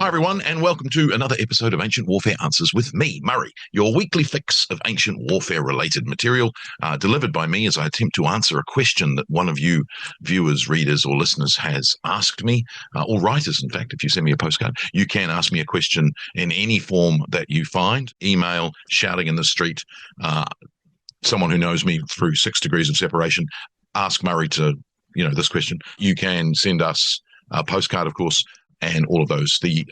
Hi, everyone, and welcome to another episode of Ancient Warfare Answers with me, Murray, your weekly fix of ancient warfare-related material, delivered by me as I attempt to answer a question that one of you viewers, readers, or listeners has asked me, or writers, in fact. If you send me a postcard, you can ask me a question in any form that you find: email, shouting in the street, someone who knows me through 6 degrees of separation, ask Murray to, this question. You can send us a postcard, of course, and all of those. The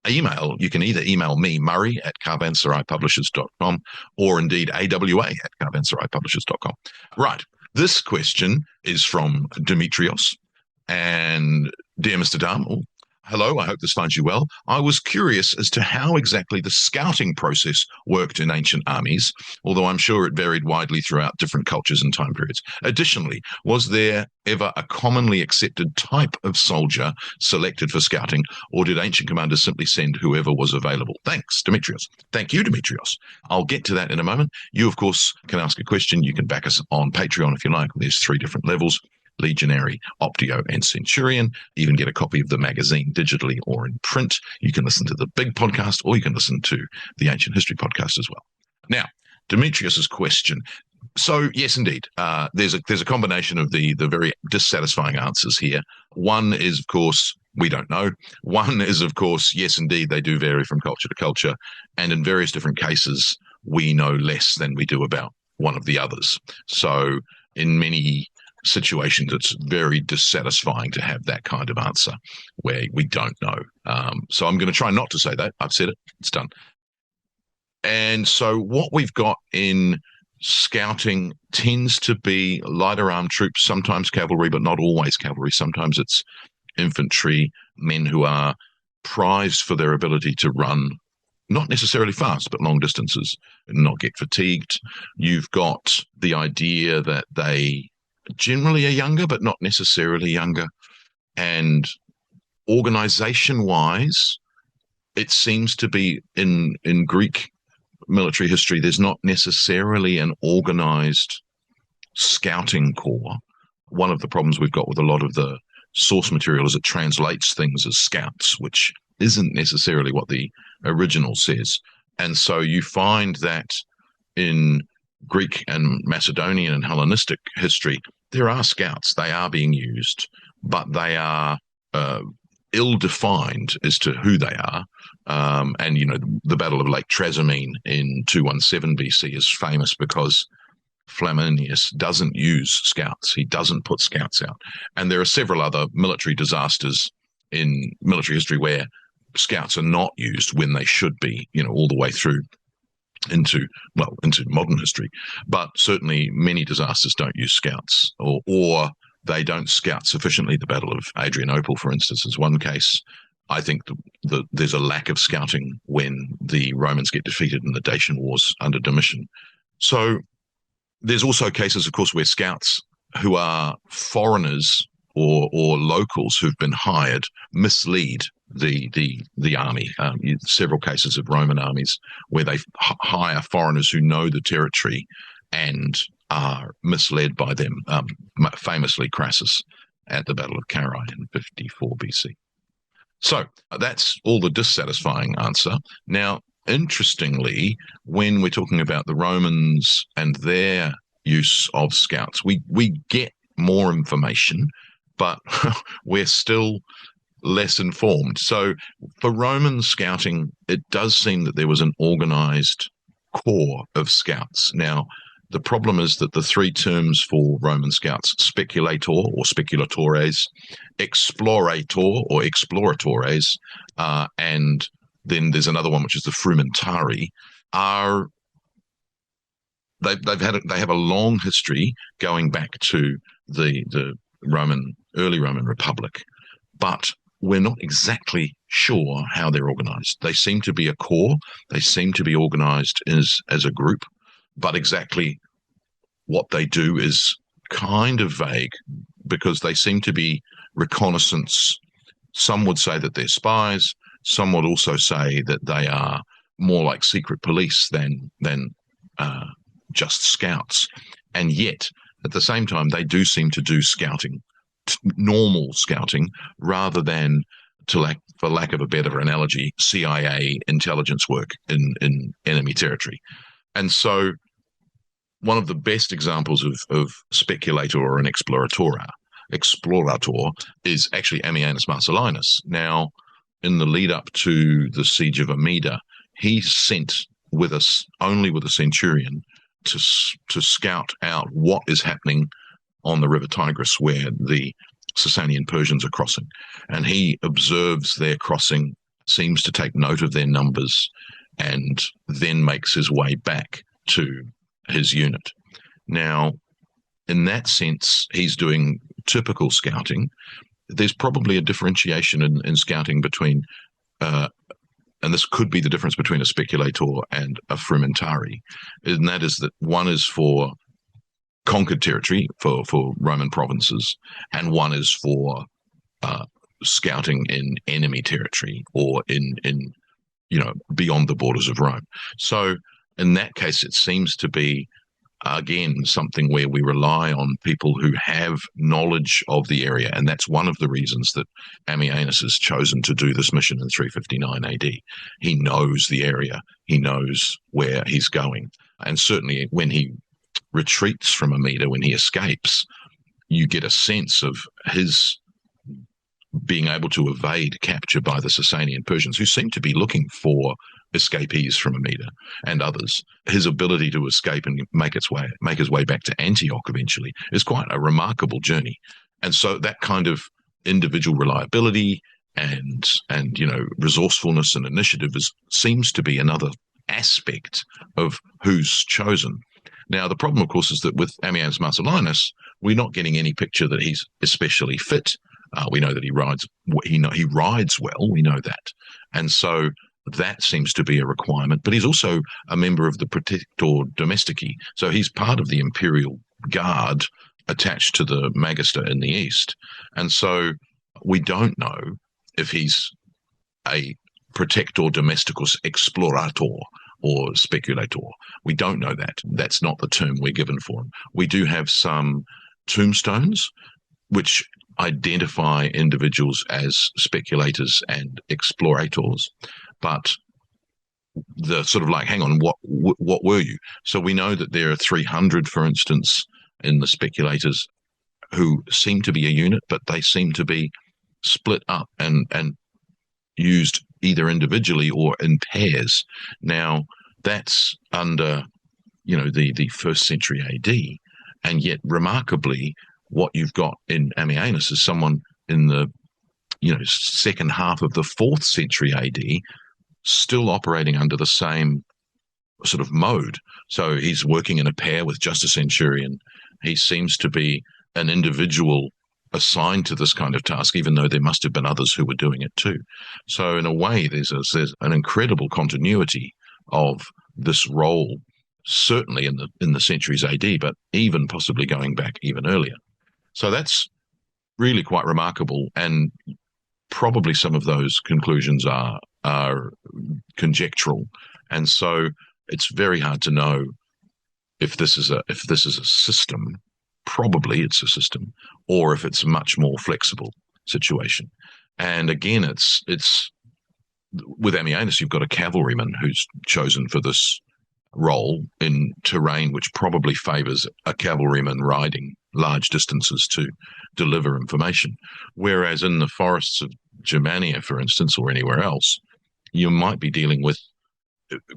email, you can either email me, Murray at caravanseraipublishers.com, or indeed AWA at caravanseraipublishers.com. Right. This question is from Demetrios. And dear Mr. Dam, hello, I hope this finds you well. I was curious as to how exactly the scouting process worked in ancient armies, although I'm sure it varied widely throughout different cultures and time periods. Additionally, was there ever a commonly accepted type of soldier selected for scouting, or did ancient commanders simply send whoever was available? Thanks, Demetrios. Thank you, Demetrios. I'll get to that in a moment. You, of course, can ask a question. You can back us on Patreon if you like. There's 3 different levels: Legionary, Optio, and Centurion. Even get a copy of the magazine digitally or in print. You can listen to the big podcast, or you can listen to the Ancient History podcast as well. Now, Demetrius's question. So, yes, indeed, there's a combination of the very dissatisfying answers here. One is, of course, we don't know. One is, of course, yes, indeed, they do vary from culture to culture. And in various different cases, we know less than we do about one of the others. So, in many situations, it's very dissatisfying to have that kind of answer where we don't know. So I'm going to try not to say that. I've said it. It's done. And so what we've got in scouting tends to be lighter armed troops, sometimes cavalry, but not always cavalry. Sometimes it's infantry, men who are prized for their ability to run, not necessarily fast, but long distances, and not get fatigued. You've got the idea that they generally are younger, but not necessarily younger. And organization-wise, it seems to be in Greek military history, there's not necessarily an organized scouting corps. One of the problems we've got with a lot of the source material is it translates things as scouts, which isn't necessarily what the original says. And so you find that in Greek and Macedonian and Hellenistic history, there are scouts. They are being used, but they are ill-defined as to who they are. And, the Battle of Lake Trasimene in 217 BC is famous because Flaminius doesn't use scouts. He doesn't put scouts out. And there are several other military disasters in military history where scouts are not used when they should be, all the way through into modern history. But certainly many disasters don't use scouts, or they don't scout sufficiently. The Battle of Adrianople, for instance, is one case. I think there's a lack of scouting when the Romans get defeated in the Dacian Wars under Domitian. So there's also cases, of course, where scouts who are foreigners or locals who've been hired mislead the army. Several cases of Roman armies where they hire foreigners who know the territory and are misled by them. Famously, Crassus at the Battle of Carrhae in 54 BC. So that's all the dissatisfying answer. Now, interestingly, when we're talking about the Romans and their use of scouts, we get more information, but we're still less informed. So for Roman scouting, it does seem that there was an organized corps of scouts. Now, the problem is that the 3 terms for Roman scouts, speculator or speculatores, explorator or exploratores, and then there's another one, which is the frumentari, they have a long history going back to the early Roman Republic, but we're not exactly sure how they're organized. They seem to be a corps. They seem to be organized as a group, but exactly what they do is kind of vague because they seem to be reconnaissance. Some would say that they're spies. Some would also say that they are more like secret police than just scouts. And yet, at the same time, they do seem to do scouting, normal scouting, rather than for lack of a better analogy, CIA intelligence work in enemy territory. And so one of the best examples of speculator or an explorator is actually Ammianus Marcellinus. Now, in the lead up to the siege of Amida, he sent only with a centurion to scout out what is happening on the river Tigris, where the Sasanian Persians are crossing. And he observes their crossing, seems to take note of their numbers, and then makes his way back to his unit. Now, in that sense, he's doing typical scouting. There's probably a differentiation in scouting between, and this could be the difference between a speculator and a frumentari, and that is that one is for conquered territory, for Roman provinces, and one is for scouting in enemy territory or in beyond the borders of Rome. So in that case, it seems to be, again, something where we rely on people who have knowledge of the area. And that's one of the reasons that Ammianus has chosen to do this mission in 359 AD. He knows the area. He knows where he's going. And certainly when he retreats from Amida, when he escapes, you get a sense of his being able to evade capture by the Sasanian Persians, who seem to be looking for escapees from Amida and others. His ability to escape and make his way back to Antioch eventually is quite a remarkable journey. And so that kind of individual reliability and resourcefulness and initiative seems to be another aspect of who's chosen. Now, the problem, of course, is that with Ammianus Marcellinus, we're not getting any picture that he's especially fit. We know that he rides well. We know that. And so that seems to be a requirement. But he's also a member of the Protector Domestici. So he's part of the imperial guard attached to the Magister in the east. And so we don't know if he's a Protector Domesticus Explorator or Speculator. We don't know that. That's not the term we're given for him. We do have some tombstones which identify individuals as speculators and explorators, but the sort of like, hang on, what were you? So we know that there are 300, for instance, in the speculators who seem to be a unit, but they seem to be split up and used either individually or in pairs. Now, that's under, the 1st century AD, and yet remarkably, what you've got in Ammianus is someone in the, second half of the 4th century AD, still operating under the same sort of mode. So he's working in a pair with just a centurion. He seems to be an individual assigned to this kind of task, even though there must have been others who were doing it too. So in a way, there's an incredible continuity of this role, certainly in the centuries AD, but even possibly going back even earlier. So that's really quite remarkable, and probably some of those conclusions are conjectural, and so it's very hard to know if this is a system. Probably it's a system, or if it's a much more flexible situation. And again, it's with Ammianus, you've got a cavalryman who's chosen for this role in terrain which probably favors a cavalryman riding large distances to deliver information. Whereas in the forests of Germania, for instance, or anywhere else, you might be dealing with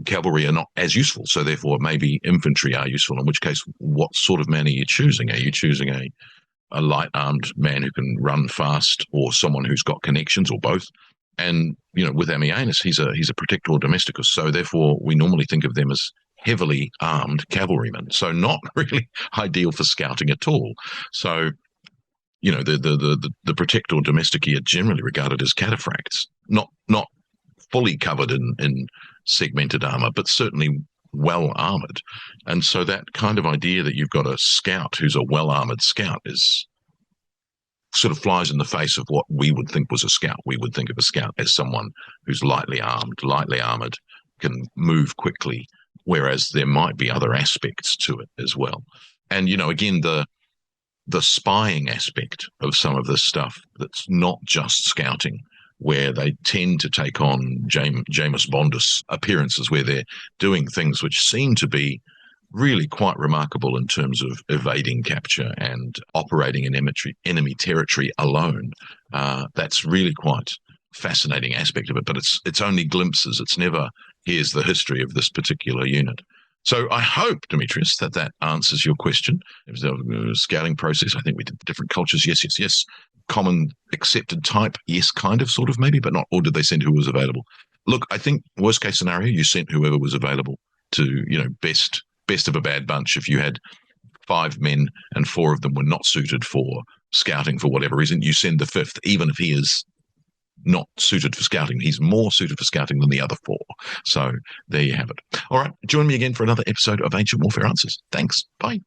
cavalry are not as useful. So therefore, maybe infantry are useful, in which case, what sort of man are you choosing? Are you choosing a light-armed man who can run fast, or someone who's got connections, or both? And, with Ammianus, he's a Protector Domesticus. So therefore, we normally think of them as heavily armed cavalrymen. So not really ideal for scouting at all. So, the Protector Domestici are generally regarded as cataphracts, not fully covered in segmented armor, but certainly well armored. And so that kind of idea that you've got a scout who's a well armored scout is sort of flies in the face of what we would think was a scout. We would think of a scout as someone who's lightly armored, can move quickly, whereas there might be other aspects to it as well. And, again, the spying aspect of some of this stuff that's not just scouting, where they tend to take on James Bondus appearances, where they're doing things which seem to be really quite remarkable in terms of evading capture and operating in enemy territory alone. That's really quite fascinating aspect of it, but it's only glimpses. It's never, here's the history of this particular unit. So I hope, Demetrius, that answers your question. It was a scouting process. I think we did different cultures. Yes. Common accepted type. Yes, kind of, sort of, maybe, but not. Or did they send who was available? Look, I think worst case scenario, you sent whoever was available to, best of a bad bunch. If you had 5 men and 4 of them were not suited for scouting for whatever reason, you send the 5th, even if he is not suited for scouting. He's more suited for scouting than the other 4. So there you have it. All right, join me again for another episode of Ancient Warfare Answers. Thanks. Bye.